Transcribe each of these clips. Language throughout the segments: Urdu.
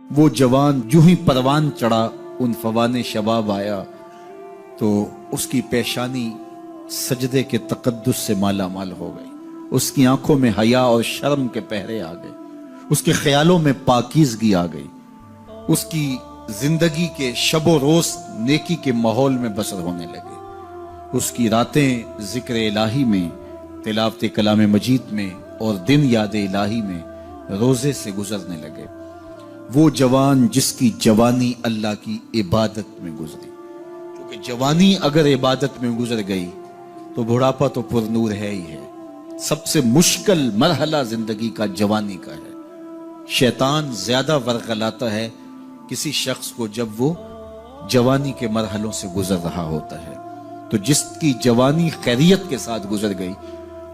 وہ جوان جو ہی پروان چڑھا ان فوان شباب آیا تو اس کی پیشانی سجدے کے تقدس سے مالا مال ہو گئی، اس کی آنکھوں میں حیا اور شرم کے پہرے آ گئے، اس کے خیالوں میں پاکیزگی آ گئی، اس کی زندگی کے شب و روز نیکی کے ماحول میں بسر ہونے لگے، اس کی راتیں ذکر الہی میں، تلاوت کلام مجید میں اور دن یاد الہی میں روزے سے گزرنے لگے۔ وہ جوان جس کی جوانی اللہ کی عبادت میں گزری، کیونکہ جوانی اگر عبادت میں گزر گئی تو بڑھاپا تو پر نور ہے ہی ہے۔ سب سے مشکل مرحلہ زندگی کا جوانی کا ہے۔ شیطان زیادہ ورغلاتا ہے کسی شخص کو جب وہ جوانی کے مرحلوں سے گزر رہا ہوتا ہے۔ تو جس کی جوانی خیریت کے ساتھ گزر گئی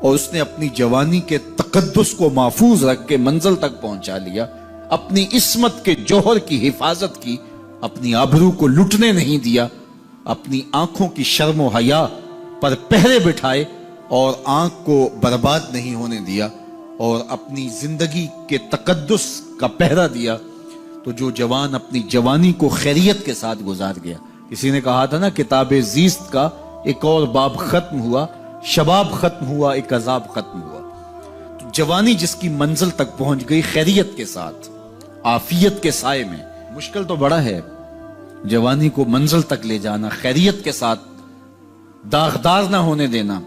اور اس نے اپنی جوانی کے تقدس کو محفوظ رکھ کے منزل تک پہنچا لیا، اپنی عصمت کے جوہر کی حفاظت کی، اپنی آبرو کو لٹنے نہیں دیا، اپنی آنکھوں کی شرم و حیا پر پہرے بٹھائے اور آنکھ کو برباد نہیں ہونے دیا اور اپنی زندگی کے تقدس کا پہرا دیا، تو جو جوان اپنی جوانی کو خیریت کے ساتھ گزار گیا۔ کسی نے کہا تھا نا، کتاب زیست کا ایک اور باب ختم ہوا، شباب ختم ہوا، ایک عذاب ختم ہوا۔ تو جوانی جس کی منزل تک پہنچ گئی خیریت کے ساتھ، عافیت کے سائے میں۔ مشکل تو بڑا ہے جوانی کو منزل تک لے جانا، خیریت کے ساتھ، داغدار نہ ہونے دینا،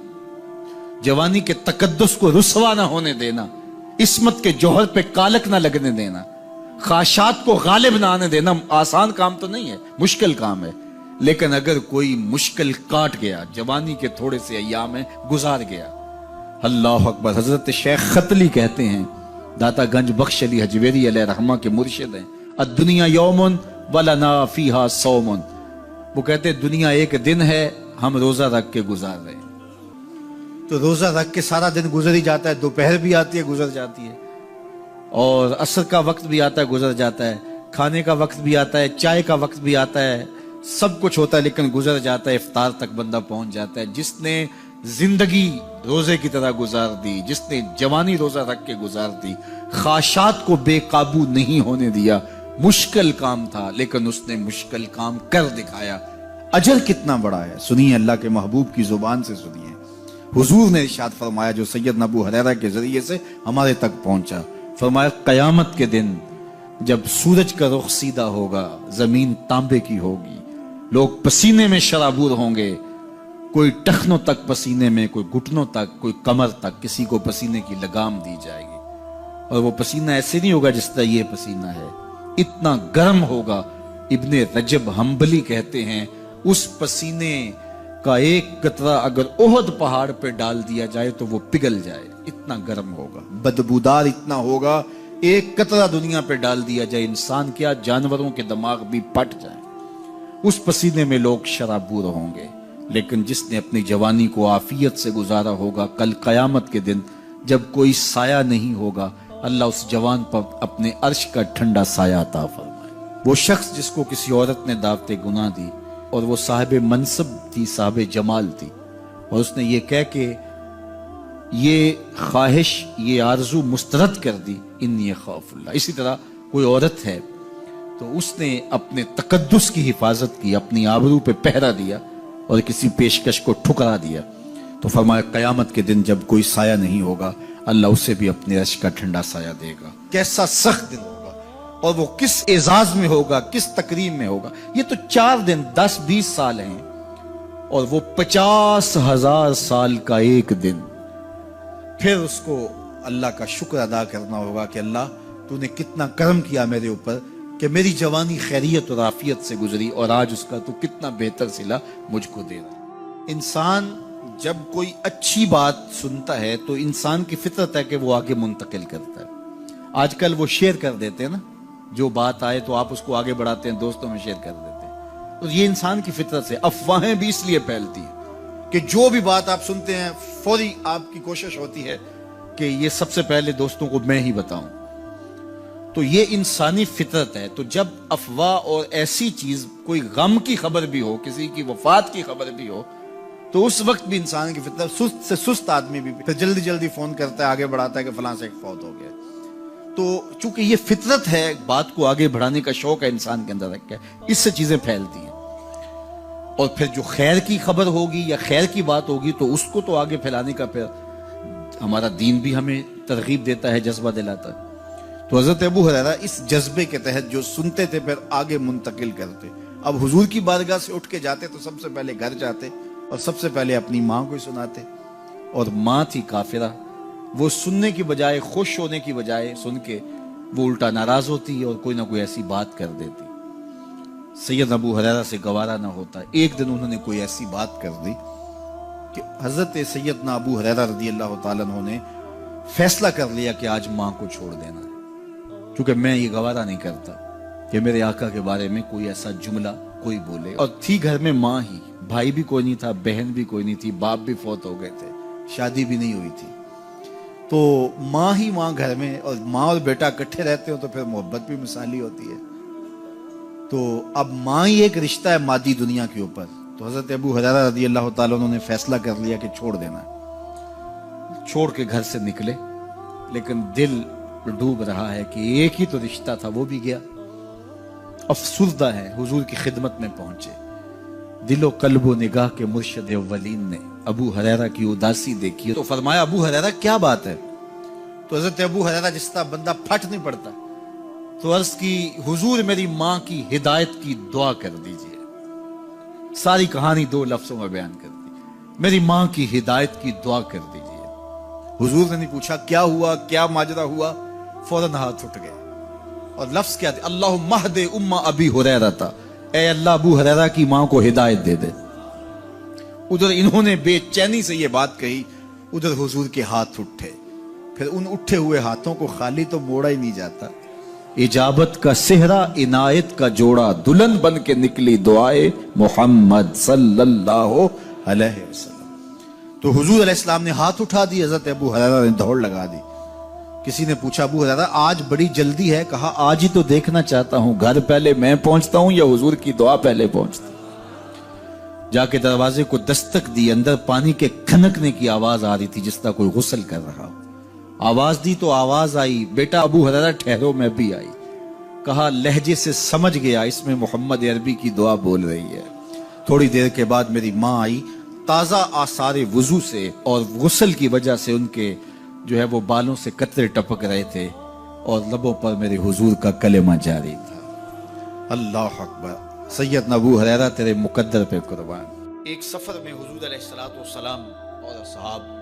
جوانی کے تقدس کو رسوا نہ ہونے دینا، عصمت کے جوہر پہ کالک نہ لگنے دینا، خواہشات کو غالب نہ آنے دینا۔ آسان کام تو نہیں ہے، مشکل کام ہے، لیکن اگر کوئی مشکل کاٹ گیا، جوانی کے تھوڑے سے ایام میں گزار گیا، اللہ اکبر۔ حضرت شیخ ختلی کہتے ہیں، داتا گنج بخش علی حجویری علیہ رحمہ کے مرشد ہیں، الدنیا یوم ولنا فیہا صوم۔ وہ کہتے ہیں دنیا ایک دن ہے، ہم روزہ رکھ کے گزار رہے ہیں۔ تو روزہ رکھ کے سارا دن گزر ہی جاتا ہے، دوپہر بھی آتی ہے گزر جاتی ہے، اور عصر کا وقت بھی آتا ہے گزر جاتا ہے، کھانے کا وقت بھی آتا ہے، چائے کا وقت بھی آتا ہے، سب کچھ ہوتا ہے لیکن گزر جاتا ہے، افطار تک بندہ پہنچ جاتا ہے۔ جس نے زندگی روزے کی طرح گزار دی، جس نے جوانی روزہ رکھ کے گزار دی، خواہشات کو بے قابو نہیں ہونے دیا، مشکل کام تھا لیکن اس نے مشکل کام کر دکھایا۔ اجر کتنا بڑا ہے، سنیے اللہ کے محبوب کی زبان سے سنیے۔ حضور نے ارشاد فرمایا جو سیدنا ابو ہریرہ کے ذریعے سے ہمارے تک پہنچا، فرمایا قیامت کے دن جب سورج کا رخ سیدھا ہوگا، زمین تانبے کی ہوگی، لوگ پسینے میں شرابور ہوں گے، کوئی ٹخنوں تک پسینے میں، کوئی گھٹنوں تک، کوئی کمر تک، کسی کو پسینے کی لگام دی جائے گی، اور وہ پسینہ ایسے نہیں ہوگا جس طرح یہ پسینہ ہے، اتنا گرم ہوگا۔ ابن رجب حنبلی کہتے ہیں اس پسینے کا ایک قطرہ اگر احد پہاڑ پہ ڈال دیا جائے تو وہ پگھل جائے، اتنا گرم ہوگا، بدبودار اتنا ہوگا، ایک قطرہ دنیا پہ ڈال دیا جائے، انسان کیا جانوروں کے دماغ بھی پھٹ جائیں، اس پسینے میں لوگ شرابور ہوں گے۔ لیکن جس نے اپنی جوانی کو عافیت سے گزارا ہوگا، کل قیامت کے دن جب کوئی سایہ نہیں ہوگا، اللہ اس جوان پر اپنے عرش کا ٹھنڈا سایہ عطا فرمائے۔ وہ شخص جس کو کسی عورت نے دعوت گناہ دی اور وہ صاحب منصب تھی، صاحب جمال تھی، اور اس نے یہ کہہ کے یہ خواہش، یہ آرزو مسترد کر دی، انی خاف اللہ۔ اسی طرح کوئی عورت ہے تو اس نے اپنے تقدس کی حفاظت کی، اپنی آبرو پہ پہرا دیا اور کسی پیشکش کو ٹھکرا دیا، تو فرمایا قیامت کے دن جب کوئی سایہ نہیں ہوگا، اللہ اسے بھی اپنے عرش کا ٹھنڈا سایہ دے گا۔ کیسا سخت دن ہوگا، اور وہ کس اعزاز میں ہوگا، کس تکریم میں ہوگا۔ یہ تو 4 دن 10-20 سال ہیں، اور وہ 50,000 سال کا ایک دن۔ پھر اس کو اللہ کا شکر ادا کرنا ہوگا کہ اللہ تو نے کتنا کرم کیا میرے اوپر کہ میری جوانی خیریت اور عافیت سے گزری، اور آج اس کا تو کتنا بہتر صلہ مجھ کو دے رہا۔ انسان جب کوئی اچھی بات سنتا ہے تو انسان کی فطرت ہے کہ وہ آگے منتقل کرتا ہے۔ آج کل وہ شیئر کر دیتے ہیں نا، جو بات آئے تو آپ اس کو آگے بڑھاتے ہیں، دوستوں میں شیئر کر دیتے ہیں۔ تو یہ انسان کی فطرت سے افواہیں بھی اس لیے پھیلتی ہیں کہ جو بھی بات آپ سنتے ہیں فوری آپ کی کوشش ہوتی ہے کہ یہ سب سے پہلے دوستوں کو میں ہی بتاؤں۔ تو یہ انسانی فطرت ہے۔ تو جب افواہ اور ایسی چیز، کوئی غم کی خبر بھی ہو، کسی کی وفات کی خبر بھی ہو، تو اس وقت بھی انسان کی فطرت، سست سے سست آدمی بھی پھر جلدی جلدی فون کرتا ہے، آگے بڑھاتا ہے کہ فلاں سے ایک فوت ہو گیا۔ تو چونکہ یہ فطرت ہے، بات کو آگے بڑھانے کا شوق ہے انسان کے اندر رکھا ہے، اس سے چیزیں پھیلتی ہیں، اور پھر جو خیر کی خبر ہوگی یا خیر کی بات ہوگی تو اس کو تو آگے پھیلانے کا پھر ہمارا دین بھی ہمیں ترغیب دیتا ہے، جذبہ دلاتا ہے۔ تو حضرت ابو ہریرہ اس جذبے کے تحت جو سنتے تھے پھر آگے منتقل کرتے۔ اب حضور کی بارگاہ سے اٹھ کے جاتے تو سب سے پہلے گھر جاتے اور سب سے پہلے اپنی ماں کو سناتے، اور ماں تھی کافرہ، وہ سننے کی بجائے، خوش ہونے کی بجائے سن کے وہ الٹا ناراض ہوتی اور کوئی نہ کوئی ایسی بات کر دیتی۔ سید ابو ہریرہ سے گوارا نہ ہوتا، ایک دن انہوں نے کوئی ایسی بات کر دی کہ حضرت سیدنا ابو ہریرہ رضی اللہ تعالیٰ عنہ نے فیصلہ کر لیا کہ آج ماں کو چھوڑ دینا ہے، کیونکہ میں یہ گوارا نہیں کرتا کہ میرے آقا کے بارے میں کوئی ایسا جملہ کوئی بولے۔ اور تھی گھر میں ماں ہی، بھائی بھی کوئی نہیں تھا، بہن بھی کوئی نہیں تھی، باپ بھی فوت ہو گئے تھے، شادی بھی نہیں ہوئی تھی، تو ماں ہی ماں گھر میں، اور ماں اور بیٹا اکٹھے رہتے ہو تو پھر محبت بھی مثالی ہوتی ہے۔ تو اب ماں ہی ایک رشتہ ہے مادی دنیا کے اوپر، تو حضرت ابو ہریرہ رضی اللہ تعالیٰ عنہ نے فیصلہ کر لیا کہ چھوڑ دینا ہے۔ چھوڑ کے گھر سے نکلے، لیکن دل ڈوب رہا ہے کہ ایک ہی تو رشتہ تھا، وہ بھی گیا۔ افسردہ ہے، حضور کی خدمت میں پہنچے، دل و قلب و نگاہ کے مرشد اولین نے ابو ہریرہ کی اداسی دیکھی تو فرمایا ابو ہریرہ کیا بات ہے؟ تو حضرت ابو ہریرہ جس طرح بندہ پھٹ نہیں پڑتا، تو عرض کی حضور میری ماں کی ہدایت کی دعا کر دیجئے۔ ساری کہانی 2 لفظوں میں بیان کر دی، میری ماں کی ہدایت کی دعا کر دیجئے۔ حضور نے نہیں پوچھا کیا ہوا، کیا ماجرا ہوا، فوراً ہاتھ اٹھ گئے، اور لفظ کیا تھے؟ اللہم اہد ام ابی ہریرہ تھا، اے اللہ ابو ہریرہ کی ماں کو ہدایت دے دے۔ ادھر انہوں نے بے چینی سے یہ بات کہی، ادھر حضور کے ہاتھ اٹھے، پھر ان اٹھے ہوئے ہاتھوں کو خالی تو موڑا ہی نہیں جاتا۔ اجابت کا صحرا، عنایت کا جوڑا، دلہن بن کے نکلی دعائے محمد صلی اللہ علیہ وسلم۔ تو حضور علیہ السلام نے ہاتھ اٹھا دی، حضرت ابو ہریرہ نے دوڑ لگا دی۔ کسی نے پوچھا ابو ہریرہ آج بڑی جلدی ہے؟ کہا آج ہی تو دیکھنا چاہتا ہوں، گھر پہلے میں پہنچتا ہوں یا حضور کی دعا پہلے پہنچتی؟ جا کے دروازے کو دستک دی، اندر پانی کے کھنکنے کی آواز آ رہی تھی جس طرح کوئی غسل کر رہا ہو۔ آواز دی تو آواز آئی، بیٹا ابو ہریرہ ٹھہرو، میں بھی آئی۔ کہا لہجے سے سمجھ گیا اس میں محمد عربی کی دعا بول رہی ہے۔ تھوڑی دیر کے بعد میری ماں آئی، تازہ آثار وضو سے اور غسل کی وجہ سے ان کے جو ہے وہ بالوں سے قطرے ٹپک رہے تھے، اور لبوں پر میرے حضور کا کلمہ جاری تھا۔ اللہ اکبر، سیدنا ابو ہریرہ تیرے مقدر پہ قربان۔ ایک سفر میں حضور علیہ السلام اور اصحاب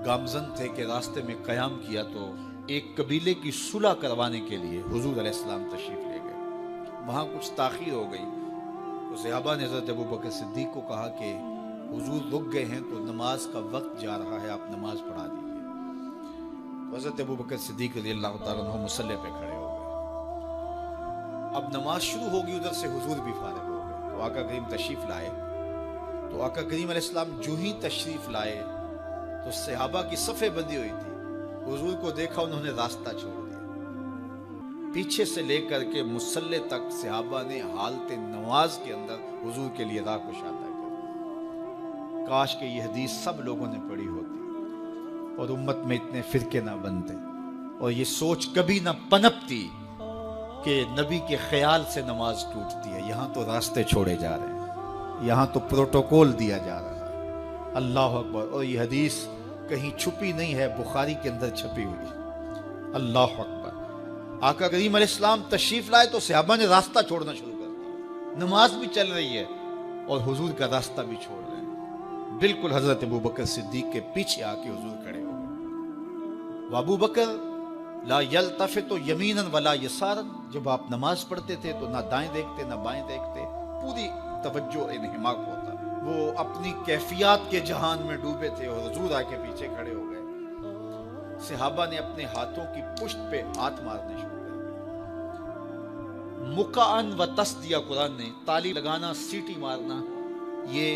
گامزن تھے کہ راستے میں قیام کیا، تو ایک قبیلے کی صلح کروانے کے لیے حضور علیہ السلام تشریف لے گئے۔ وہاں کچھ تاخیر ہو گئی تو صحابہ نے حضرت ابوبکر صدیق کو کہا کہ حضور رک گئے ہیں تو نماز کا وقت جا رہا ہے، آپ نماز پڑھا دیجیے۔ تو حضرت ابوبکر صدیق رضی اللہ تعالیٰ عنہ مصلی پہ کھڑے ہو گئے۔ اب نماز شروع ہوگی، ادھر سے حضور بھی فارغ ہو گئے، تو آقا کریم تشریف لائے۔ تو آقا کریم علیہ السلام جو ہی تشریف لائے تو صحابہ کی صفیں بندی ہوئی تھی، حضور کو دیکھا انہوں نے راستہ چھوڑ دیا، پیچھے سے لے کر کے مصلی تک صحابہ نے حالت نماز کے اندر حضور کے لیے راہ کشادہ کر دی۔ کاش کہ یہ حدیث سب لوگوں نے پڑھی ہوتی اور امت میں اتنے فرقے نہ بنتے، اور یہ سوچ کبھی نہ پنپتی کہ نبی کے خیال سے نماز ٹوٹتی ہے۔ یہاں تو راستے چھوڑے جا رہے ہیں، یہاں تو پروٹوکول دیا جا رہا ہے۔ اللہ اکبر، اور یہ حدیث کہیں چھپی نہیں ہے، بخاری کے اندر چھپی ہوئی۔ اللہ اکبر، آقا کریم علیہ السلام تشریف لائے تو صحابہ نے راستہ چھوڑنا شروع کر دیا، نماز بھی چل رہی ہے اور حضور کا راستہ بھی چھوڑ رہے ہیں۔ بالکل حضرت ابوبکر صدیق کے پیچھے آ کے حضور کھڑے ہو گئے۔ وابو بکر لا یلتفت یمینا ولا یسارا، جب آپ نماز پڑھتے تھے تو نہ دائیں دیکھتے نہ بائیں دیکھتے، پوری توجہ انہماک ہوتا۔ وہ اپنی کیفیات کے جہان میں ڈوبے تھے اور حضور آ کے پیچھے کھڑے ہو گئے۔ صحابہ نے اپنے ہاتھوں کی پشت پہ ہاتھ مارنے شروع کر دیے۔ مقعن و تصدیہ، قرآن نے تالی لگانا، سیٹی مارنا، یہ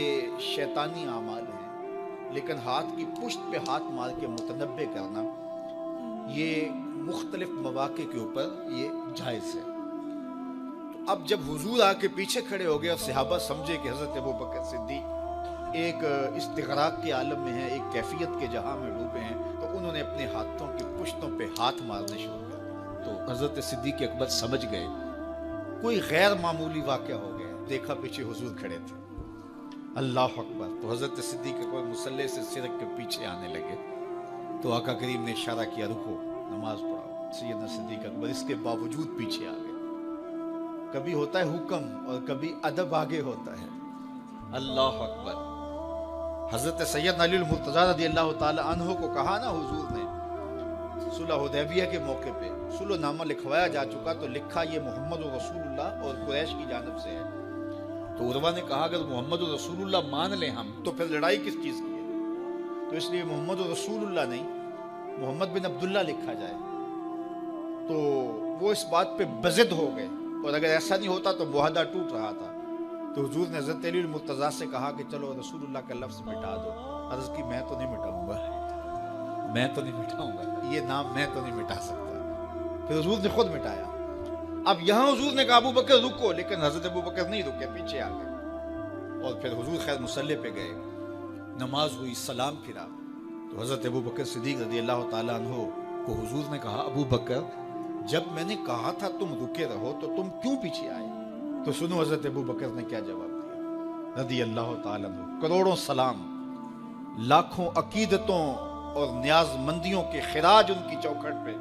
شیطانی اعمال ہیں، لیکن ہاتھ کی پشت پہ ہاتھ مار کے متنبہ کرنا یہ مختلف مواقع کے اوپر یہ جائز ہے۔ تو اب جب حضور آ کے پیچھے کھڑے ہو گئے اور صحابہ سمجھے کہ حضرت ابوبکر صدیق ایک استغراق کے عالم میں ہیں، ایک کیفیت کے جہاں میں ڈوبے ہیں، تو انہوں نے اپنے ہاتھوں کی پشتوں پہ ہاتھ مارنے شروع کر دیے۔ تو حضرت صدیق اکبر سمجھ گئے کوئی غیر معمولی واقعہ ہو گیا، دیکھا پیچھے حضور کھڑے تھے، اللہ اکبر۔ تو حضرت صدیق اکبر مصلی سے سرک کے پیچھے آنے لگے، تو آقا کریم نے اشارہ کیا رکو نماز پڑھاؤ۔ سیدنا صدیق اکبر اس کے باوجود پیچھے آ گئے۔ کبھی ہوتا ہے حکم اور کبھی ادب آگے ہوتا ہے، اللہ اکبر۔ حضرت سیدنا علی المرتضیٰ رضی اللہ تعالی عنہ کو کہا نا حضور نے صلح حدیبیہ کے موقع پہ، صلح نامہ لکھوایا جا چکا تو لکھا یہ محمد رسول اللہ اور قریش کی جانب سے ہے۔ تو عروہ نے کہا اگر محمد رسول اللہ مان لیں ہم تو پھر لڑائی کس چیز کی ہے؟ تو اس لیے محمد رسول اللہ نہیں، محمد بن عبداللہ لکھا جائے۔ تو وہ اس بات پہ بضد ہو گئے، اور اگر ایسا نہیں ہوتا تو معاہدہ ٹوٹ رہا تھا۔ تو حضور نے حضرت علی المرتضیٰ سے کہا کہ چلو رسول اللہ کا لفظ مٹا دو۔ عرض کی میں تو نہیں مٹاؤں گا، میں تو نہیں مٹاؤں گا، یہ نام میں تو نہیں مٹا سکتا۔ پھر حضور نے خود مٹایا۔ اب یہاں حضور نے کہا ابو بکر رکو، لیکن حضرت ابو بکر نہیں رکے، پیچھے آ گئے، اور پھر حضور خیر مصلی پہ گئے، نماز ہوئی، سلام پھرا۔ تو حضرت ابو بکر صدیق رضی اللہ تعالیٰ عنہ کو حضور نے کہا ابو بکر جب میں نے کہا تھا تم رکے رہو تو تم کیوں پیچھے آئے؟ تو سنو حضرت ابو بکر نے کیا جواب دیا رضی اللہ تعالیٰ عنہ۔ کروڑوں سلام، لاکھوں عقیدتوں اور نیاز مندیوں کے خراج ان کی چوکھٹ پہ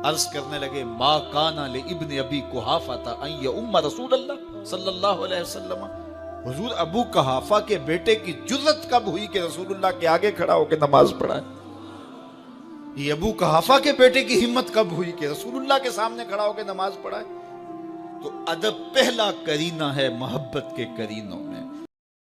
عرض کرنے لگے ما کان لابن ابی قحافہ ان یؤم رسول اللہ صلی اللہ علیہ وسلم۔ حضور ابو قحافہ کے بیٹے کی جرت کب ہوئی کہ رسول اللہ کے آگے کھڑا ہو کے نماز پڑھائے؟ یہ ابو قحافہ کے بیٹے کی ہمت کب ہوئی کہ رسول اللہ کے سامنے کھڑا ہو کے نماز پڑھائے؟ تو ادب پہلا کرینہ ہے محبت کے کرینوں میں۔